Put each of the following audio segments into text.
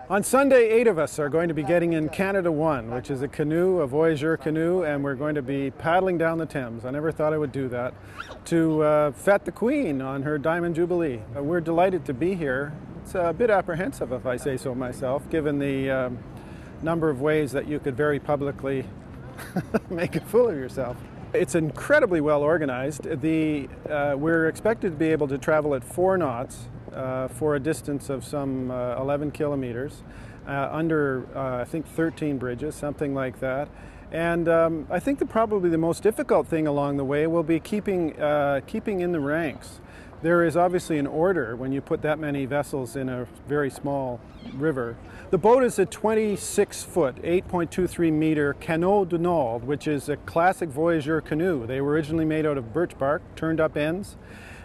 On Sunday, 8 of us are going to be getting in Canada 1, which is a canoe, a voyageur canoe, and we're going to be paddling down the Thames. I never thought I would do that, to fete the Queen on her Diamond Jubilee. We're delighted to be here. It's a bit apprehensive, if I say so myself, given the number of ways that you could very publicly make a fool of yourself. It's incredibly well organized. We're expected to be able to travel at 4 knots for a distance of some 11 kilometers, under I think 13 bridges, something like that. And I think probably the most difficult thing along the way will be keeping in the ranks. There is obviously an order when you put that many vessels in a very small river. The boat is a 26-foot, 8.23 meter canot du Nord, which is a classic voyageur canoe. They were originally made out of birch bark, turned up ends.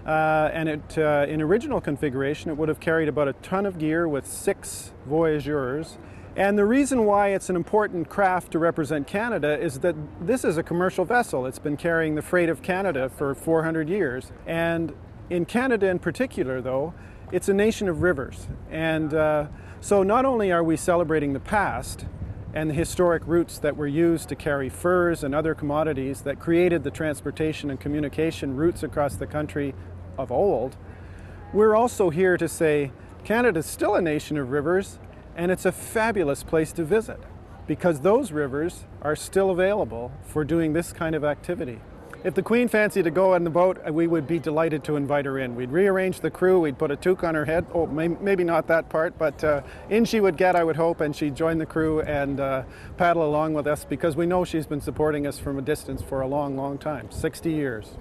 And in original configuration, it would have carried about a ton of gear with 6 voyageurs. And the reason why it's an important craft to represent Canada is that this is a commercial vessel. It's been carrying the freight of Canada for 400 years. And in Canada in particular, though, it's a nation of rivers. And so not only are we celebrating the past and the historic routes that were used to carry furs and other commodities that created the transportation and communication routes across the country of old, we're also here to say Canada's still a nation of rivers, and it's a fabulous place to visit because those rivers are still available for doing this kind of activity. If the Queen fancied to go on the boat, we would be delighted to invite her in. We'd rearrange the crew, we'd put a toque on her head. Oh, maybe not that part, but in she would get, I would hope, and she'd join the crew and paddle along with us because we know she's been supporting us from a distance for a long, long time, 60 years.